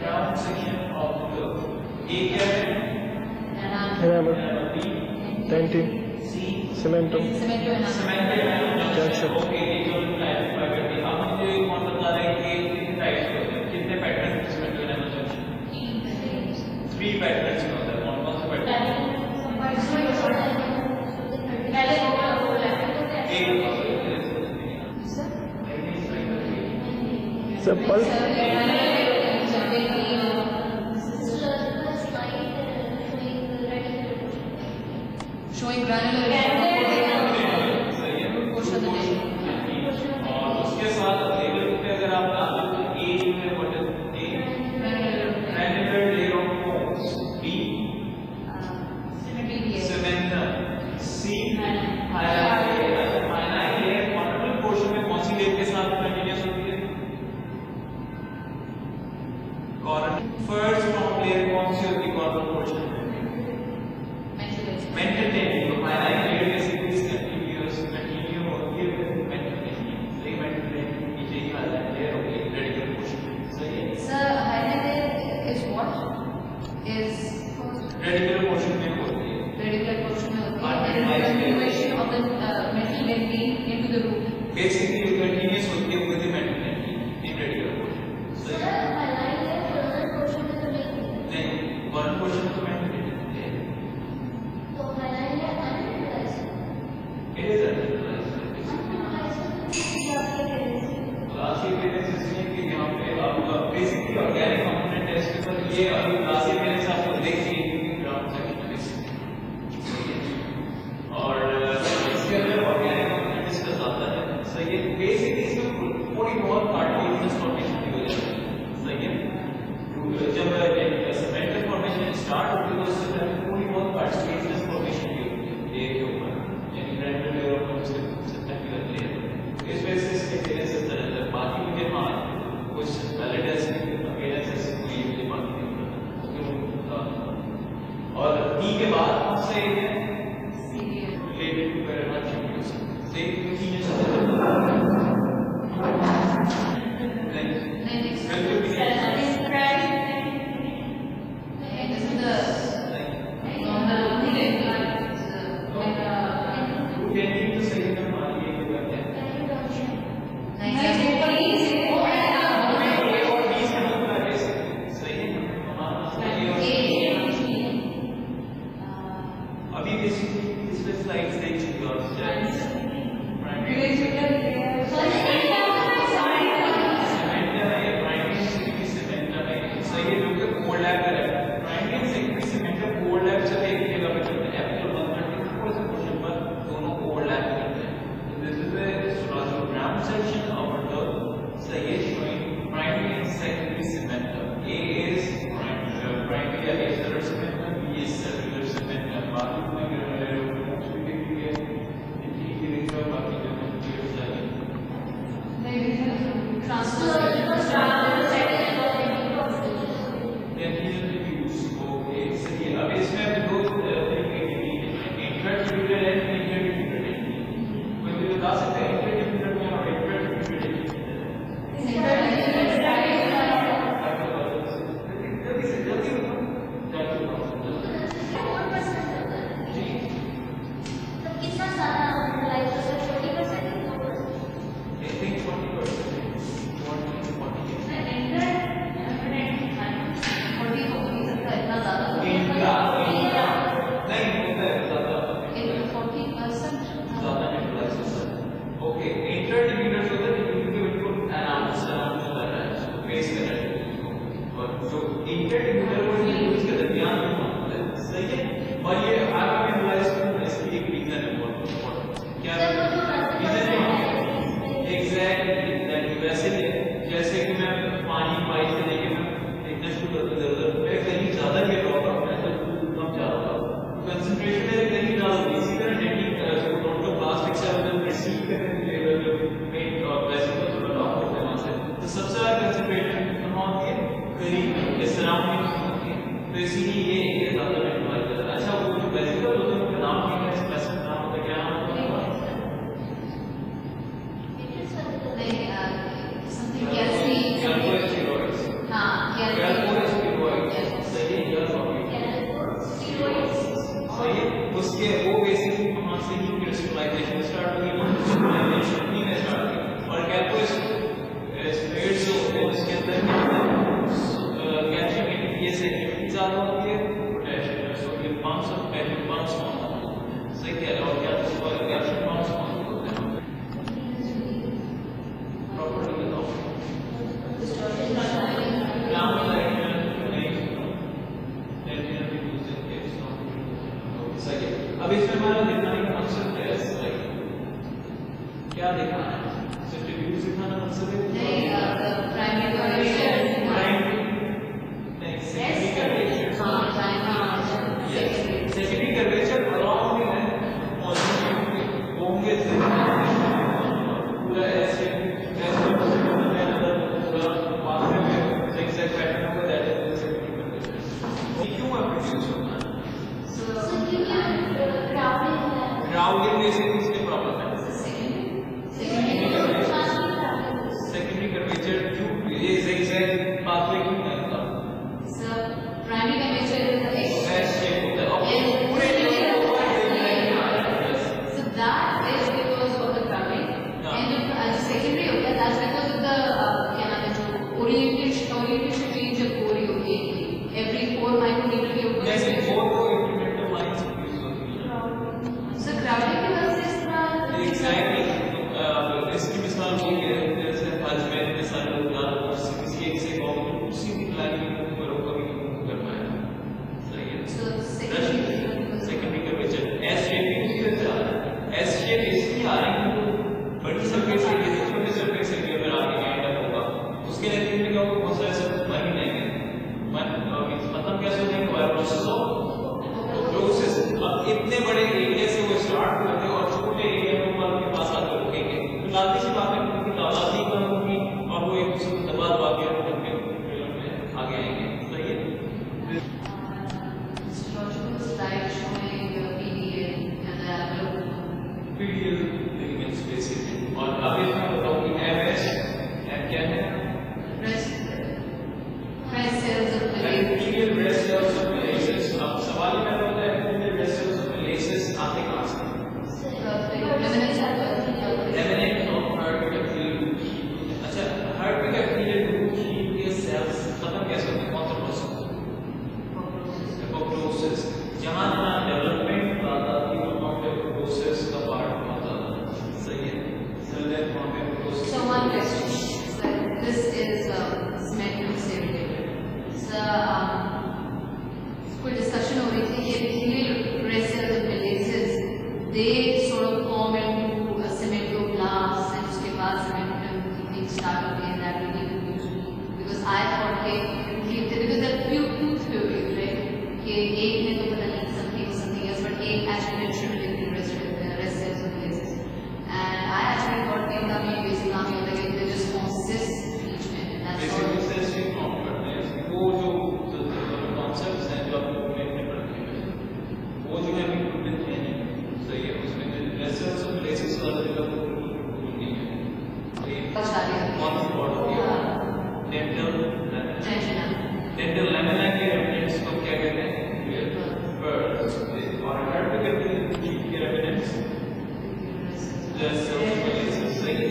ground section of the globe. A क्या है? enamel, dentin, C cementum, calcium. Okay ये जो क्लैरिफाई कर दिया। अब मुझे एक कौन बता रहा है कि कितने टाइप्स के होते हैं, कितने पैटर्न इसमें जो है ना 3 पैटर्न्स में होता है। कौन-कौन से pattern? Simple. Showing granular portion of the day. और उसके साथ लेवल पे अगर आप डाल दो तो ए में what is a granular layer of bones, B cementum, C hyaline layer। hyaline layer corner portion में कौन सी लेयर के साथ कंटीन्यूअस होती है? कॉर्नर फर्स्ट फ्रॉम लेयर कौन सी होती है कॉर्नर पोर्शन में? मेंटल टेनियम। तो hyaline layer के सीक्वेंस कंटिन्यू होती है विद मेंटल टेनियम। सही, मेंटल टेनियम नीचे ही hyaline layer होगी रेडिकल पोर्शन। सही है। Sir, hyaline is what? Is radical portion में होती है। radicular portion में होती है and the continuation of the metal membrane into the root. Basically continuous होती है with mental टेनियम in radical portion. सही है। नहीं, कॉर्नर पोर्शन तो मेंटल टेनियम है। इट इज क्लासिक पेरेंट्स इसलिए कि यहाँ पे आपका बेसिकली ऑर्गेनिक कंपोनेंट है इसके ऊपर ये अभी क्लासिक पेरेंट्स आपको देखिए ग्राउंड सेक्शन में सही है। और इसके अंदर ऑर्गेनिक कंपोनेंट डिस्कस आता है। सही है। बेसिकली इसमें थोड़ी बहुत पार्टिकल्स फॉर्मेशन भी हो जाती है। सही है। जब सेमेंटल फॉर्मेशन स्टार्ट होती है तो उससे पहले थोड़ी बहुत पार्टिकल्स फॉर्मेशन भी होती है लेयर के ऊपर, यानी ग्रैनुलर लेयर और सेकेंडरी लेयर। इस वजह से इसके पेरेंट्स इस तरह से। बाकी मुझे हाँ कुछ वैलिड पेरेंट्स ऐसे कोई मुझे बाकी नहीं पता। और टी के बाद से related to very much use से चीजें अभी बेसिकली इसमें स्लाइड्स देख चुके हो something gassy. हाँ, gassy. ये zigzag pathway क्यों है इसका? Sir, primary temperature is the X. S shape होता है और पूरे लेवल को So that is because of the crowding. And जो secondary होता है, that's because of the क्या नाम है जो orientation change जब हो रही होती है every 4 micrometer के ऊपर. जैसे 4 को incremental lines यूज होती है. So crowding की वजह से इस तरह. Exactly. इसकी मिसाल वो है जैसे आज मैं मिसाल बता रहा हूँ किसी एक से कॉम्बिनेशन उसी की क्लैरिटी को करो कभी कर पाया. सही है. So secondary curvature S shape की वजह से एस शेप इसलिए आ रही है बड़ी सरफेस एरिया से छोटे सरफेस एरिया पर आगे एंड अप होगा उसके लिए क्या होगा बहुत सारे सब मर ही जाएंगे. मतलब कैसे होता है प्रोसेस ऑफ प्रोसेस. अब इतने बड़े एरिया से वो स्टार्ट करते हैं और छोटे एरिया में वो आपके पास आकर रुकेंगे तो लाती सी बात है उनकी तादाद ही कम होगी और वो एक दूसरे को दबा दबा के उनके फिल्म में आगे आएंगे. सही है. slide showing PDL and the envelope. PDL ligaments basically. और अब इसमें बताऊं कि MS M क्या है? Breast cells of the Bacterial breast cells of Malassez. अब सवाल ये होता है bacterial breast cells of Malassez आते कहाँ से? Remnant of herd bacterial. अच्छा herd bacterial root के cells खत्म कैसे होते हैं? कौन सा प्रोसेस? Apoptosis. जहाँ जहाँ डेवलपमेंट आता है वो apoptosis का पार्ट होता है. सही है. Cell death from apoptosis. So one question. So this is cementum से related. So कोई discussion हो रही थी कि epithelial breast cells of Malassez they sort of form into a cementoblasts and उसके बाद cementum things start होते हैं that we need to usually because I thought because there are two theories right कि एक में तो पता नहीं something else but एक actually mentioned in the breast cells of Malassez and I actually thought कि उनका main basic काम ये होता है कि they just form cysts each में and that's all. Basically cysts he form करते हैं. वो जो concepts हैं जो आपको में पढ़ते हैं वो जो है अभी प्रूवन है नहीं. सही है. उसमें breast cells of Malassez वाला जो है वो प्रूवन नहीं है. कौन सी part होती है? dental lamina के remnants को क्या कहते हैं? Burrs. और herd bacterial के remnants breast cells of Malassez. सही है.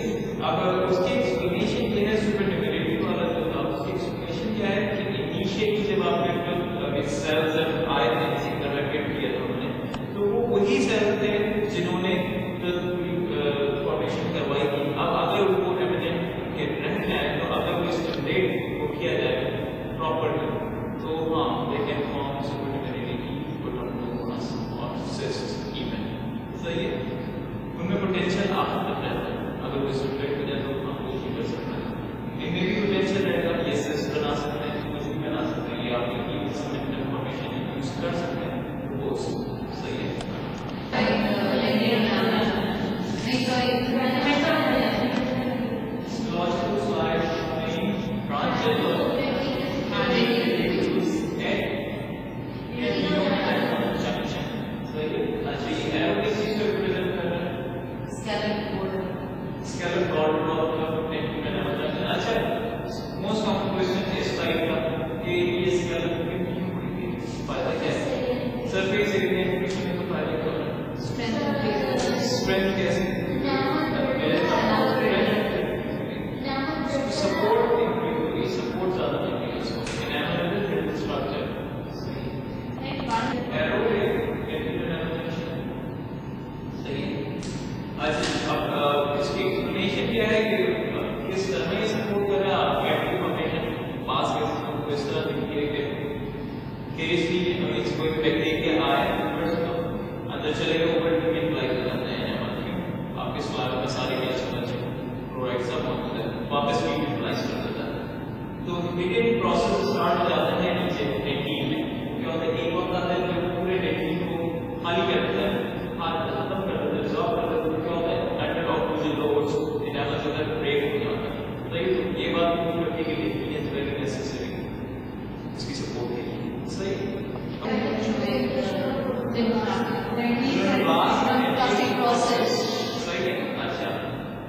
अब उसकी explanation ये है supernumerary वाला जो था उसकी explanation क्या है कि initially जब आपने cells and I think interrogate किया था हमने तो वो वही cells थे जिन्होंने formation करवाई थी. अब अगर वो remnant के रह जाए तो अगर वो stimulate को किया जाए properly तो हाँ they can form supernumerary putamomas or cysts even. सही है. उनमें potential आ सकता है अगर वो stimulate हो जाए तो हम वो ही कर सकते हैं. इनमें भी potential रहेगा. ये cysts बना सकते हैं कुछ भी बना सकते हैं या आपकी cementum formation यूज कर सकते हैं वो सही है. Logical slide showing branches of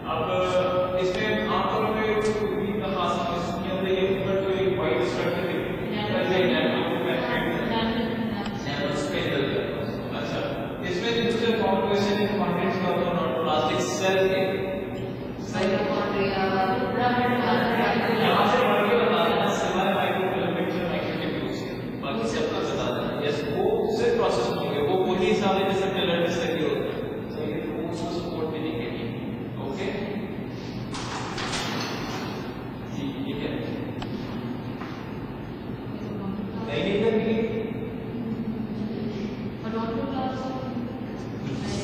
अब इसमें आमतौर पे भी का खास जी ये क्या नहीं करनी और ऑटो क्लास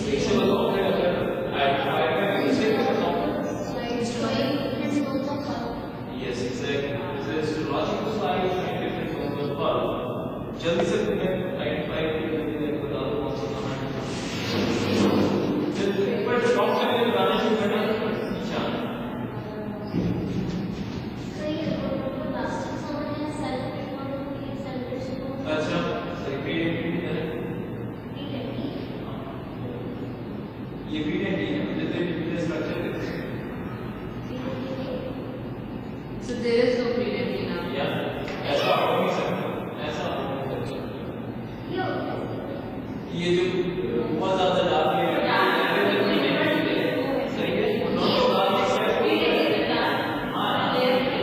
कैसे बताओ मैं अगर आई कैसे बताऊं yes exactly this is logical side of scientific forms of power जल्दी से तुम्हें आइडेंटिफाई करके बता दो कौन सा कमांड जल्दी एक बार स्टॉप करके बताना शुरू करना अच्छा अच्छा रिपीट ये भी नहीं है जैसे repeat structure So there is no predicting now. या ऐसा हो नहीं सकता ऐसा हो नहीं सकता ये जो बहुत ज्यादा डालते हैं सही है दोनों बात से हां जैसे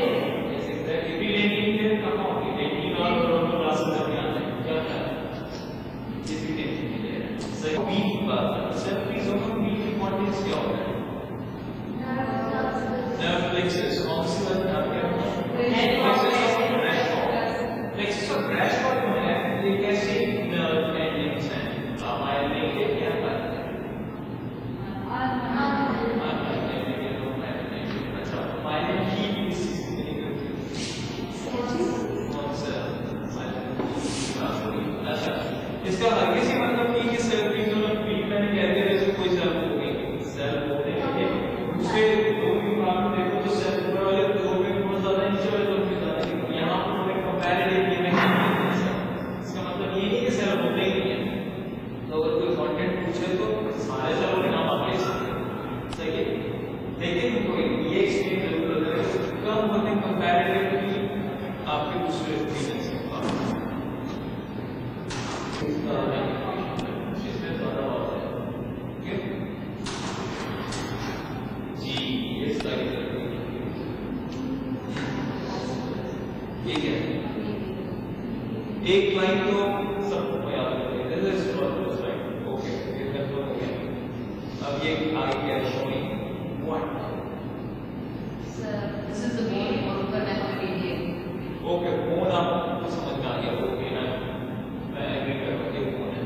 रिपीटिंग के कम होगी लेकिन और दोनों क्लासेस में आते हैं क्या क्या रिपीटिंग के लिए सही बी बात सिर्फ बी दोनों बी की क्वांटिटीज क्या होता है नर्व फ्लेक्सस कौन सी बात आपके फ्लेक्सस और क्रैश कॉर्ड में है ये कैसे नर्व एंडिंग्स हैं हमारे लिए क्या बात है अच्छा माइनर की इस अच्छा इसका आगे से मतलब कि सेल दोनों पीक मैंने कह दिया जैसे कोई सेल हो गई सेल होने के दूसरे दो भी बात देखो तो सेल पूरा वाले दो में बहुत ज्यादा नीचे वाले दो में ज्यादा यहाँ पर हमें कंपैरेटिव ये नहीं इसका मतलब ये नहीं कि सेल होते ही नहीं है तो अगर कोई कंटेंट पूछे तो सारे सेलों के नाम आप ले सकते हैं सही है लेकिन कोई ये एक्सप्लेन जरूर करें कब होते हैं कंपैरेटिवली आपके दूसरे रीजन से इसमें ज्यादा बात है ओके जी ये सारी ठीक है एक लाइन तो सबको याद रखिए दिस इज राइट ओके ये कंफर्म हो गया अब ये आगे क्या है showing what Sir, this is the main worker method. Okay phone आपको समझ में आ गया ओके ना मैं एग्री करता हूं कि फोन है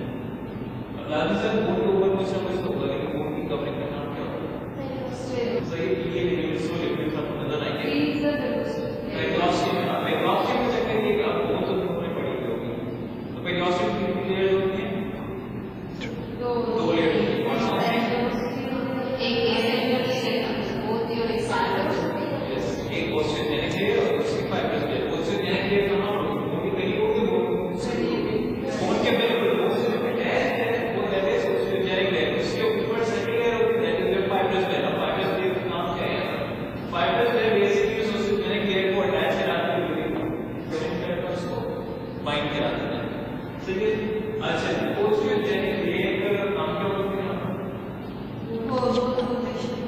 अब लालू सर बोर्ड के ऊपर कुछ ना कुछ तो होगा लेकिन बोर्ड की कवरिंग का नाम क्या होगा सही ये लिमिट सो लिमिट सबको नजर आएंगे पेरियोस्टिक पेरियोस्टिक में चेक करिएगा वो तो तुमने पढ़ी होगी तो पेरियोस्टिक की लेयर होती है दो लेयर होती है यस एक ओस्टियोजेनिक लेयर और दूसरी फाइब्रस लेयर ओस्टियोजेनिक लेयर कहां होगी वो भी कहीं होगी वो फोन के बिल्कुल ओस्टियोजेनिक टेस्ट है वो दैट इज ओस्टियोजेनिक लेयर उसके ऊपर सेकंड लेयर होती है दैट इज फाइब्रस लेयर अब फाइब्रस लेयर का नाम क्या है फाइब्रस लेयर बेसिकली उस ओस्टियोजेनिक लेयर को अटैच कराती है कनेक्ट करके उसको बाइंड करा देता है सही है अच्छा ओस्टियोजेनिक लेयर का नाम क्या होता है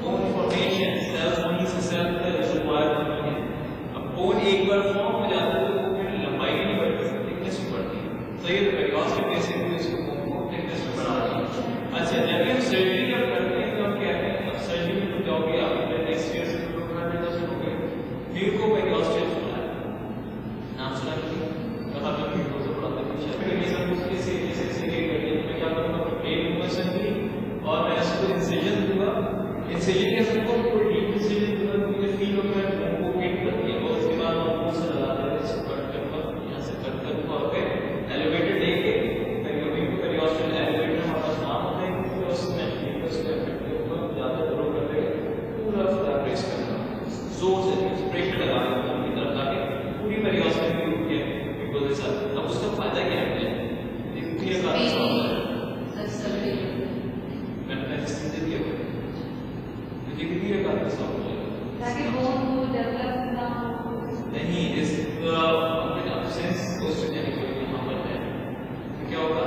बोन फॉर्मेशन सेल्स वहीं से सेल का रिजर्वायर बनता है अब बोन एक बार फॉर्म हो जाता है तो वो फिर लंबाई नहीं बढ़ती थिकनेस भी बढ़ती है सही है तो पेरियोस्टिक बेसिकली उसको बोन को थिकनेस में बढ़ाती है अच्छा जब हम सर्जरी जब करते हैं तो हम कहते हैं अब सर्जरी में तो जाओगे आप नेक्स्ट ईयर से प्रोग्राम में जैसे हो गए लीव को पेरियोस्टिक सुना है नाम सुना है कहा था लीव को तो पढ़ाते हैं शायद ये सब कुछ ऐसे करके मैं क्या करूंगा प्लेन मूवमेंट सर्जरी और मैं इसको इंसिजन दूंगा इंसिजन के सबको कोई डीप इंसिजन दूंगा तो मुझे फील होगा मैं को हिट करती है और उसके बाद मैं मुंह से लगा देता इसको कट करूंगा यहाँ से कट करूंगा और फिर एलिवेटर लेके पेरियोस्टिक को पेरियोस्टिक एलिवेटर हमारे पास नाम होता है कि उसमें न्यूक्लियस को इफेक्ट करके ज़्यादा ग्रो कर देगा पूरा उसका प्रेस करना जोर से प्रेशर लगा देगा की तरफ ताकि पूरी पेरियोस्टिक की रूट के बिल्कुल ऐसा अब उसका फायदा क्या है न्यूक्लियर का मैंने इसलिए दिया हुआ है न्यूक्लियर का नहीं इस सेंस ओस्टियोजेनिक यहाँ पर है क्या होगा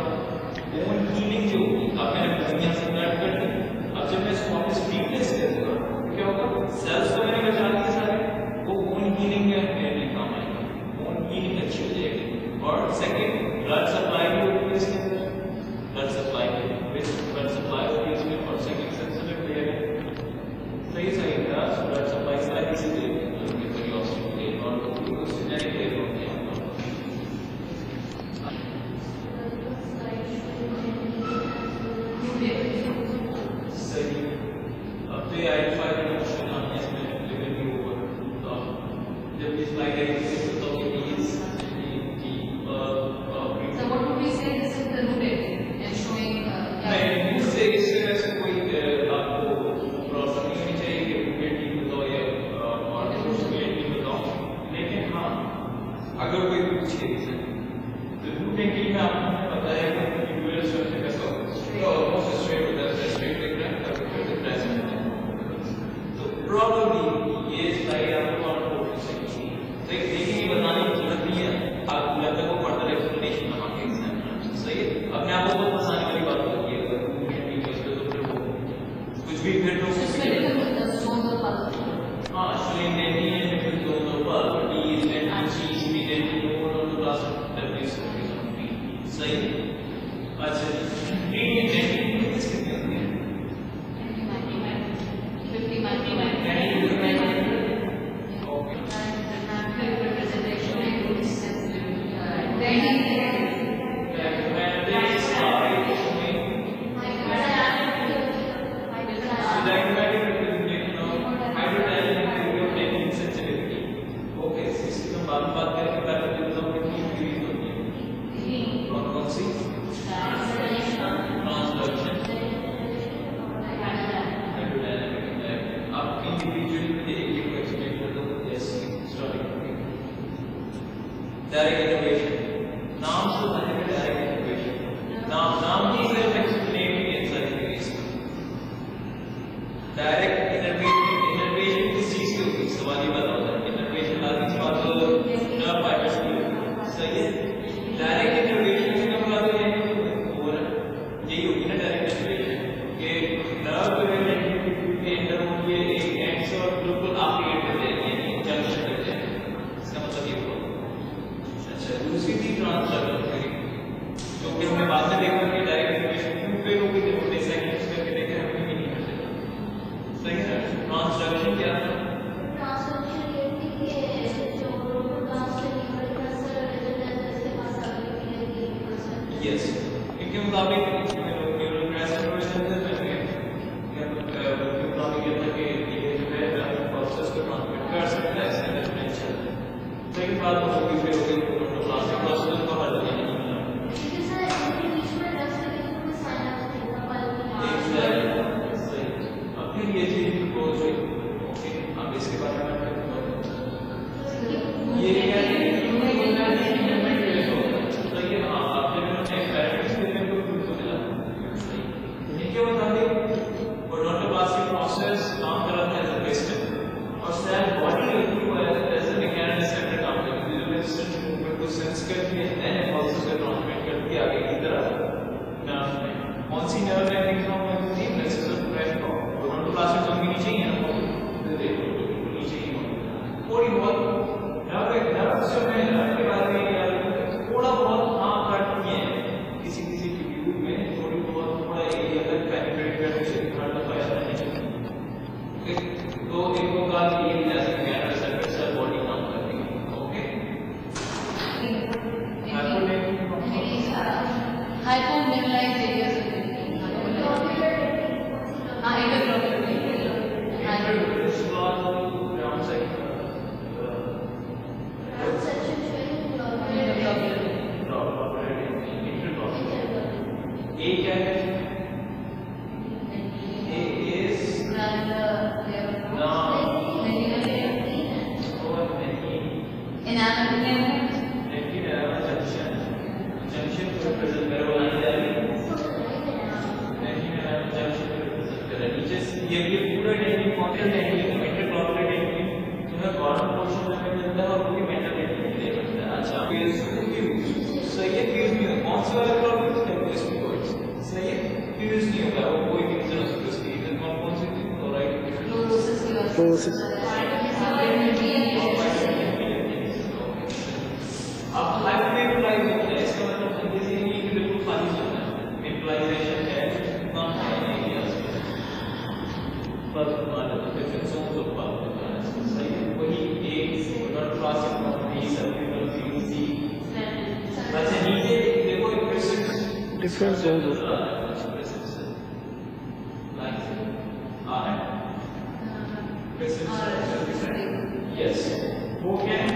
बोन हीलिंग जो होगी आप मैंने दुनिया से कट कर दी अब जब मैं इसको वापस रिप्लेस करूंगा तो क्या होगा सेल्स तो मैंने बचा दिए सारे वो बोन हीलिंग में मेरे लिए काम आएगा बोन हीलिंग अच्छी हो जाएगी और सेकंड ब्लड सप्लाई भी होगी इसके अंदर ब्लड सप्लाई होगी इसमें और सेकंड सेंसिटिव लेयर है सही है ब्लड सप्लाई सारी चीजें पेरियोस्टिक जब इस फ्लाइट आई थी तो please So what would we say? This is the route and showing. नहीं इससे वैसे कोई आपको प्रॉब्लम नहीं होनी चाहिए कि रूट टीम बताओ या और रूट टीम बताओ, लेकिन हाँ अगर कोई पूछे तो रूट टीम में आपको पता है कि यूएस में कैसा होगा तो ऑलमोस्ट स्ट्रेट होता है, स्ट्रेट दिख रहा है तब फिर प्रेजेंट है। तो प्रॉब्लली ये स्लाइड आपको और फोटो से तो एक देखिए बताने की जरूरत नहीं है, आप जब तक वो फर्दर एक्सप्लेनेशन बनाओगे एग्जाम में सही है। अपने आप को बहुत आसानी वाली बात होती है अगर रूट टीम में तो फिर वो कुछ भी फिर तो हाँ showing the different zones of bulb, D's and C's, we then know on the class of W's on P. सही है। अच्छा जी, रीड में किस कितने होते हैं? 50 micrometers. Okay. Representation and root sensitivity. Direct innovation. नाम से बताने में direct innovation. नाम की सिर्फ explain आंसर है इसका. Direct innovation किस चीज की होगी? सवाल ये बताओ ना. Innovation लाती है बात तो nerve fibers की. सही है. Direct innovation से क्या बात है? वो यही होगी ना direct innovation. कि nerve के अंदर वो ये एक end से और बिल्कुल आपके end पे जाएगी, यानी junction पे जाएगी. इसका मतलब ये हुआ. दूसरी थी ट्रांसडक्शन थ्योरी, जो कि हमने बाद में देखा कि डायरेक्ट इक्वेशन क्यों फेल हो गई जब हमने सेकंड्स करके देखे हमने भी नहीं कर सही है। ट्रांसडक्शन क्या था? ट्रांसडक्शन ये थी कि जो ट्रांसडक्शन का सर रेजोनेंस के पास आगे की यस, इनके मुताबिक न्यूरल ट्रांसफॉर्मेशन से पहले उनके मुताबिक ये था कि ये जो है प्रोसेस को ट्रांसमिट कर सकता है ऐसे रेजोनेंशियल। सेकंड बात हो गई फिर हो गई क्लासिक प्रोसेस को हल करने की क्योंकि सर इसके बीच में रस के में साइनस देखा पाया अब फिर ये चीज को ओके अब इसके बारे में ये क्या है तो ये हाँ आपने अपने पैरामीटर्स के लिए को खुद को मिला सही ये क्या बता दे प्रोडक्ट क्लासिक प्रोसेस काम कर रहा है एज अ पिस्टन और cell body as a mechanical centre काम कर रही है रेजिस्टेंस मूवमेंट को सेंस करती है देन इम्पल्स से ट्रांसमिट करती है आगे की तरफ नर्व में। कौन सी नर्व एंडिंग फ्रॉम होती है प्लेक्सस ब्रेन को प्रोडक्ट क्लासिक जोन भी नीचे ही है ना देखो नीचे ही थोड़ी बहुत नर्व से मैं नर्व के बारे में याद थोड़ा बहुत हाँ कट है किसी किसी ट्यूब में थोड़ी बहुत थोड़ा एरिया तक पेनिट्रेट करने से थर्ड पाया जाता है। तो एक को कहा कि ये जैसे मैकेनिकल सर्किट सेल बॉडी काम करती है okay. Hypomineralized areas of the ये पूरा टेक्निक कॉन्टेंट टेक्निक इंटरक्लॉकुलर टेक्निक जो है कॉर्नर पोर्शन में मिलता है और वो भी मेंटल टेक्निक में मिलता है। अच्छा फ्यूज सही है फ्यूज नहीं होगा कौन सा वाला प्रॉब्लम है इसमें कोई सही है फ्यूज नहीं होगा वो कोई भी रीजन हो सकता है उसकी रीजन कौन सी थी क्लोराइड Fluorosis. अब हाइपरनेबुलाइज होता है इसका मतलब जैसे ये कि बिल्कुल खाली होता है नेबुलाइजेशन है कम है पर मान लो डिफरेंट जोन्स ऑफ पावर सही है वही एक नॉट क्लासिक बी सर्कुलर सी अच्छा नीचे देखो equations Different zones of yes वो क्या है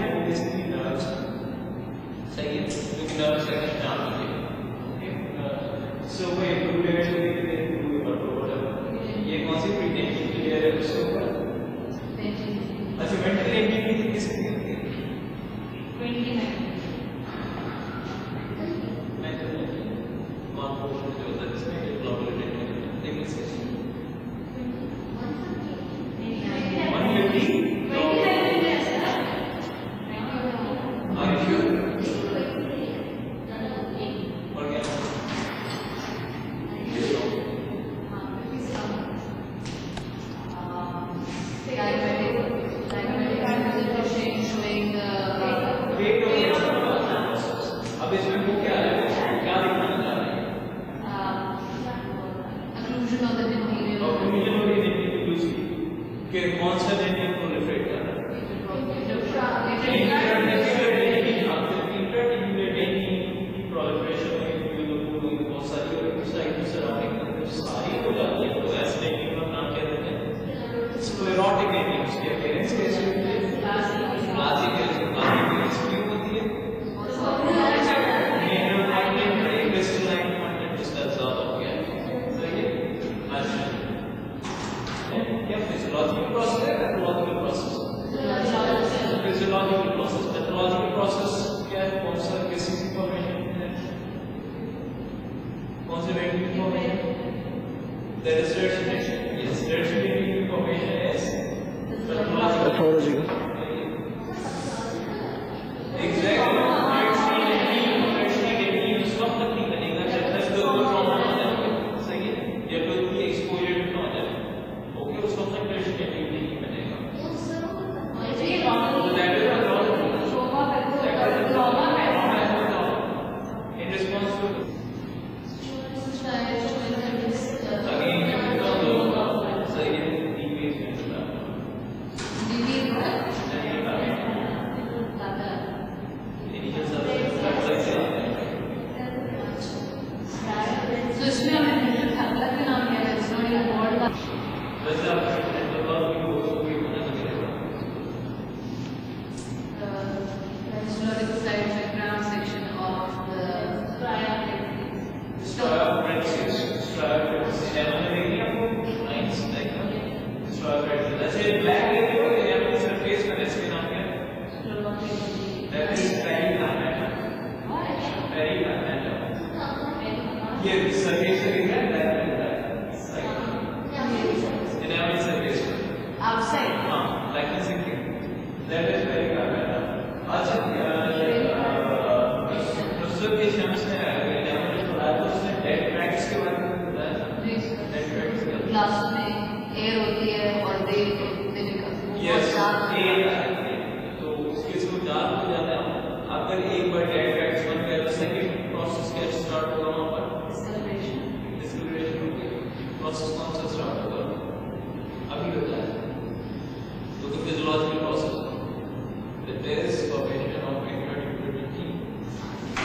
पैथोलॉजी का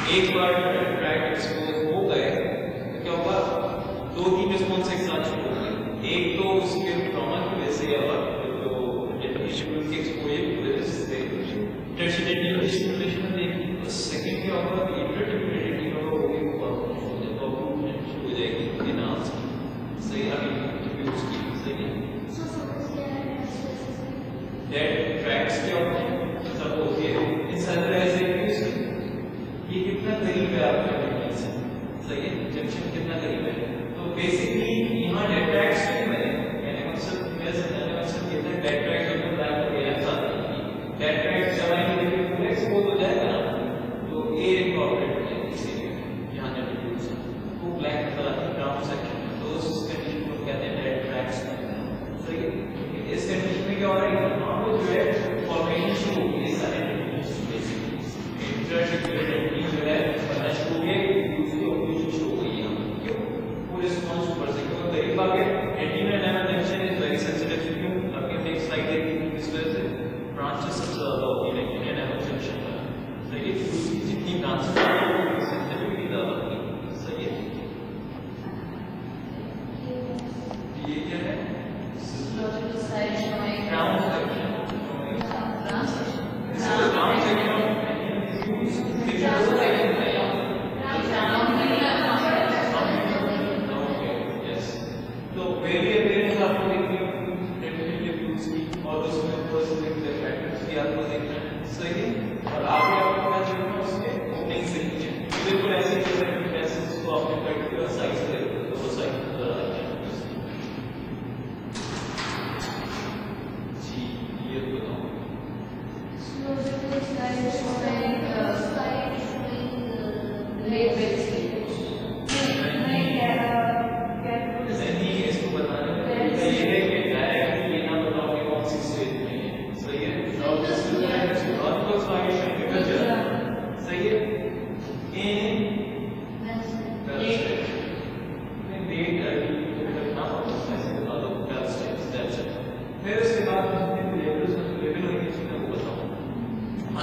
एक बार ट्रैक एक्सपोज हो गए तो क्या होगा, दो तीन रिस्पॉन्स एक साथ शुरू होंगे। एक तो उसके ट्रॉमा की वजह से और जो डेफिनेशन के एक्सपोजर की वजह से टर्शियरी स्टिमुलेशन देगी। तो सेकंड क्या होगा, इंटरडिपेंडेंटली होगा, वो भी जब मूवमेंट शुरू हो जाएगी एनाल्स की, सही अभी उसकी सही डेड ट्रैक्स के और सब होती है इस तरह से। ये कितना करीब है आपका जंक्शन से, सही है, जंक्शन कितना करीब है। तो बेसिकली यहाँ डेड ट्रैक्स नहीं बने, मैंने मतलब मेरा समझाने मतलब ये था, डेड ट्रैक जब ब्लैक हो गया था, डेड ट्रैक जब आएंगे पूरा एक्सपोज हो जाएगा ना, तो ए इनकॉर्पोरेट हो जाएगी इसीलिए यहाँ जब वो ब्लैक नजर आती है ग्राउंड सेक्शन में, तो उस कंडीशन को कहते हैं डेड ट्रैक्स, सही है। इस कंडीशन में क्या हो रहा है, वहाँ पे जो है फॉर्मेशन शुरू होगी, ये सारे इंटरडिपेंडेंटली जो है बनना शुरू हो गया, दूसरी ऑक्लूजन शुरू हो गई है। क्यों? वो रिस्पॉन्स ऊपर से, क्योंकि करीब आके anterior level junction is very sensitive, क्योंकि आपके नेक्स्ट स्लाइड देखिए इस वजह से ब्रांचेस सबसे ज्यादा होती है एंटीरियर लेवल जंक्शन का, सही है, उसकी जितनी ब्रांचेस होती है सेंसिटिविटी ज्यादा होती है, सही है। ये क्या है, Logical side showing ground section, branch section. Ground section तो वेरी अपेयरेंस आपको देखनी होगी, डेफिनेटली व्यूज की, और उसमें पर्सनल फैक्टर्स भी आपको देखना है, सही है। और आगे आपको क्या देखना है, उसके ओपनिंग से नीचे बिल्कुल ऐसे जैसे उसको आपने कट किया साइज से, तो वो साइज नजर आ जाए। जी ये बताओ, Logical side showing late bed stage. नहीं इसको बताने में ये है कि डायरेक्ट ये ना बताओ कि कौन सी स्टेज में है, सही है। और दिस इज लॉजिकल साइड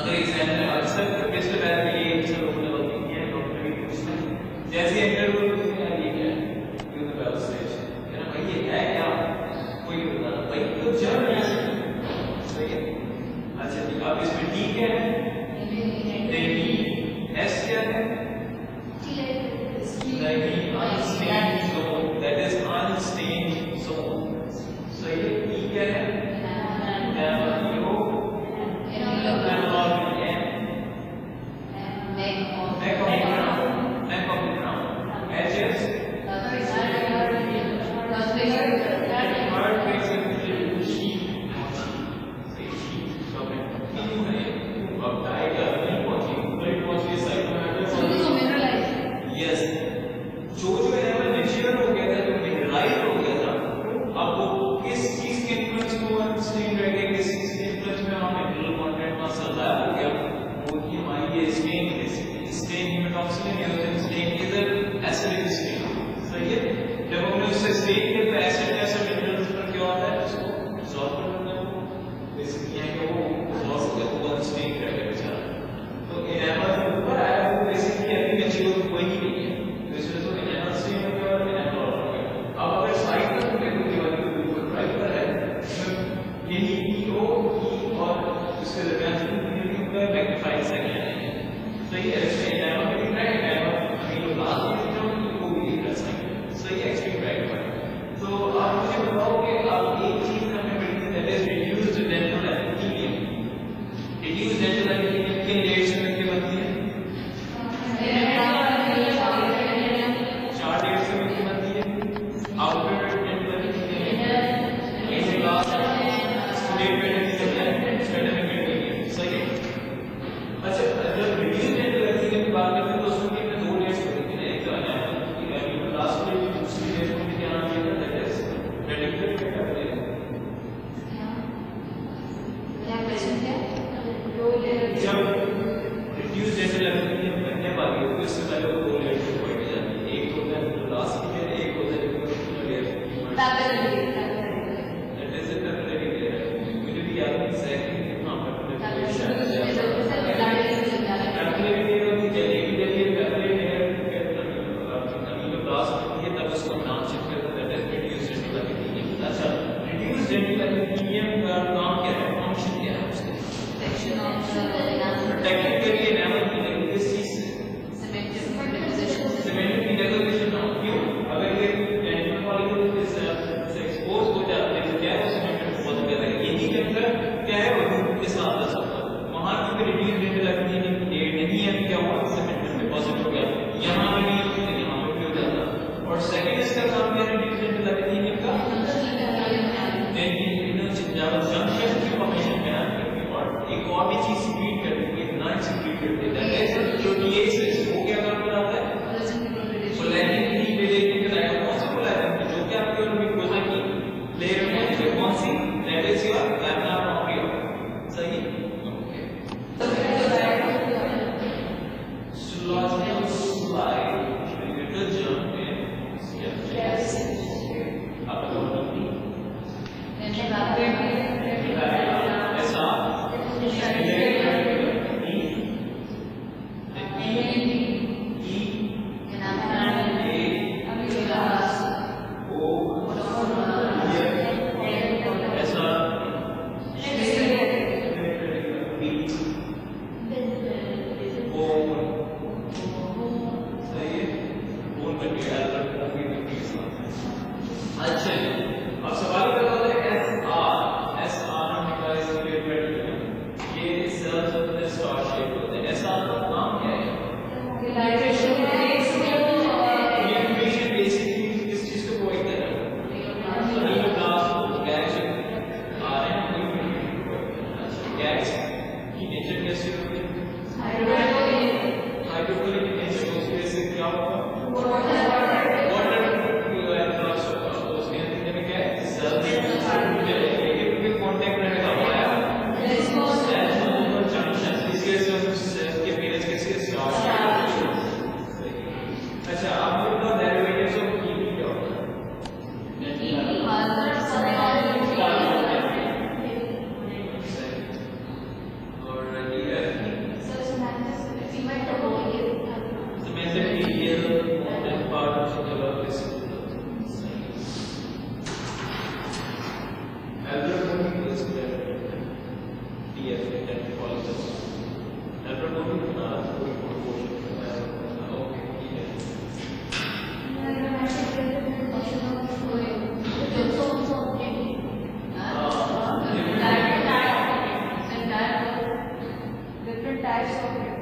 अगर एग्जाम में अक्सर टेस्ट बैच में ये चलो होती है डॉक्टर भी पूछते हैं जैसे इंटरव्यू में यार ये क्या है ये तो वेल स्टेज है ना भाई ये है क्या कोई नहीं बता भाई तो जब सही है। अच्छा ठीक अब इसमें डी क्या है डी एस क्या है unstained zone that is unstained zone सही है E क्या है उसकी जगह पे से different types of it.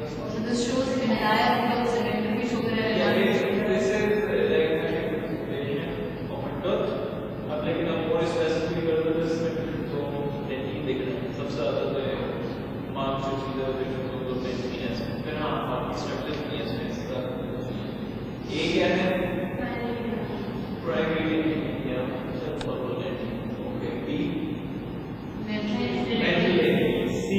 So this shows the entire world cylinder भी show कर रहा है. This is like of a dot. अब लेकिन हम more specific कर दो तो इसमें तो नहीं दिख रहा है. सबसे ज़्यादा तो है मार्क जो चीज़ें होती हैं तो दो नहीं है इसमें. फिर हाँ बाकी स्ट्रक्चर नहीं है इसमें इसका. A क्या है? Primary या सब बोल रहे हैं. Okay. B. Mental. C.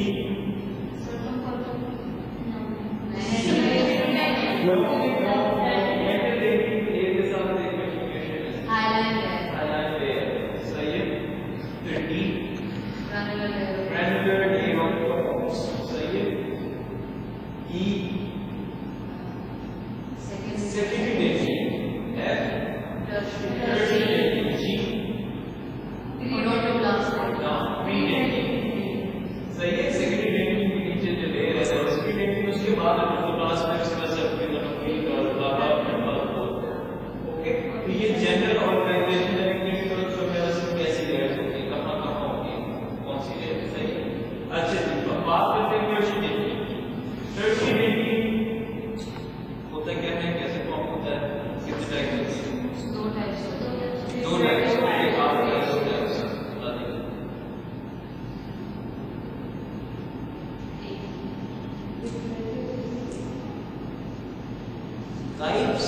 Types.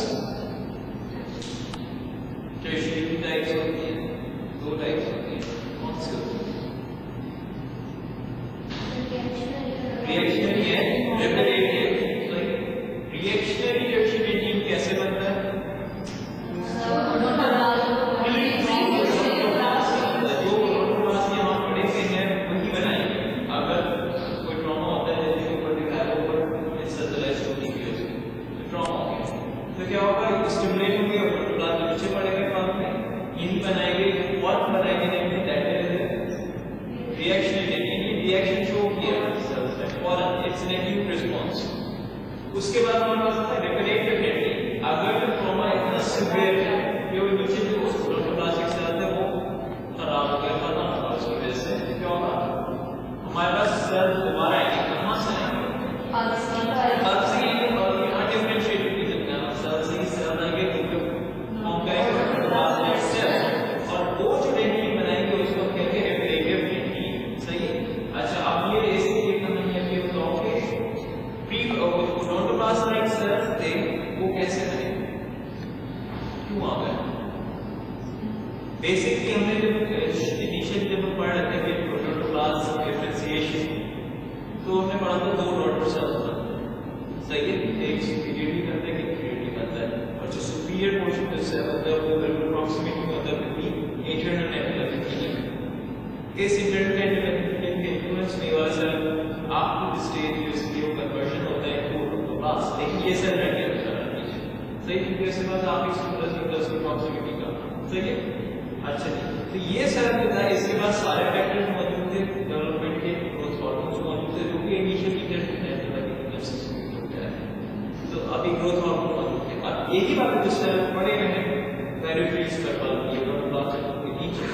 Tertiary types होती हैं, दो types होती हैं, कौन सी होती हैं? Reactionary है, reparative है, सही. Reactionary tertiary regime कैसे बनता है? उसके बाद हमारे पास आता है रेपरेटिव टेक्निक. अगर ट्रॉमा इतना सीवियर है कि वो नीचे जो प्लास्टिक से आता है वो खराब हो गया, खत्म हो गया, उसकी वजह से क्या होगा? हमारे पास सेल दोबारा आएंगे. कहाँ से आएंगे? हर से और यहाँ डिफरेंशिएट भी करना है. सेल से ही सेल आएंगे तो हम कहेंगे प्लास्टिक सेल और वो जो टेक्निक बनाएंगे उसको कहते हैं रेपरेटिव टेक्निक. सही. अच्छा अब ये इसलिए करना है कि बताओगे प्लास्टिक सेल्स थे वो कैसे बने, क्यों आ गए? बेसिकली हमने जब इनिशियल जब हम पढ़ रहे थे कि प्रोटोप्लाज्म डिफरेंशिएशन तो हमने पढ़ा था दो डॉटर सेल्स था. सही है. एक सुपीरियर भी करता है कि इंफीरियर भी करता है और जो सुपीरियर पोर्शन जो सेल होता है वो बिल्कुल अप्रॉक्सिमेटली होता है बिटवीन इंटरनल एंड एक्सटर्नल. इस इंटरनल एंड एक्सटर्नल के इन्फ्लुएंस में वाला सेल आपको स्टेज जिसकी वो कन्वर्जन होता है प्लस. लेकिन ये सेल रह गया सही. क्योंकि इसके बाद आप प्लस की प्रॉक्सिमिटी का. सही है. अच्छा जी. तो ये सेल होता है. इसके बाद सारे फैक्टर्स मौजूद थे डेवलपमेंट के, ग्रोथ हार्मोन्स मौजूद थे जो कि इनिशियल इंटरनल होता है. तो अभी ग्रोथ हार्मोन मौजूद थे. अब एक ही बात है जो सेल पड़े हैं पेरिफेरीज पर ये प्रोटोप्लाज्म के नीचे.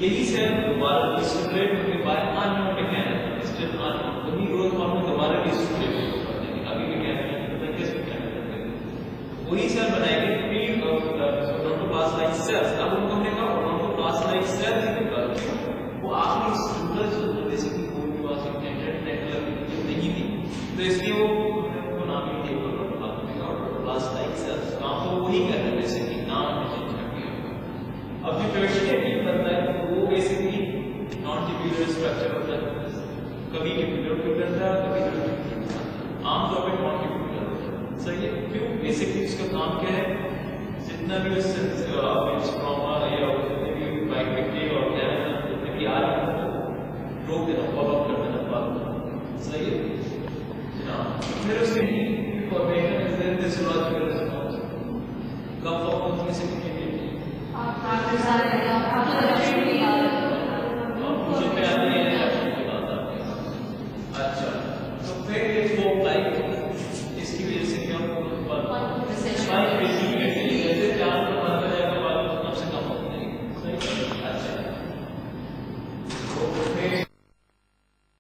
यही सेल दोबारा डिस्ट्रीब्यूट होने by unknown mechanism still unknown. तो ग्रोथ हार्मोन दोबारा डिस्ट्रीब्यूट वही सेल बनाएंगे प्री प्रोटोप्लाज्मिक सेल्स. अब उनको हमने कहा प्रोटोप्लाज्मिक सेल्स निकाल वो आपने स्ट्रक्चर जो बेसिकली कोई भी वास इंटेंडेड नहीं थी तो इसलिए वो उनको नाम ही दिया प्रोटोप्लाज्मिक सेल्स. काम तो वही कर रहे हैं बेसिकली, नाम चेंज कर दिया. अब जो टर्शियरी बनता है वो बेसिकली नॉन ट्यूबुलर स्ट्रक्चर होता है. कभी ट्यूबुलर भी करता है कभी आमतौर पर नॉन ट्यूबुलर. सही है. क्यों? बेसिकली इसका काम क्या है? जितना भी ट्रॉमा या जितने भी बैक्टीरिया और डैमेज जितने भी आ रहे हैं रोक देना, फॉलो अप कर देना बात. सही है. हाँ. फिर उसके formation is there physiological response. होगा उसमें से भी नहीं आप साथ रहेगा, आप तो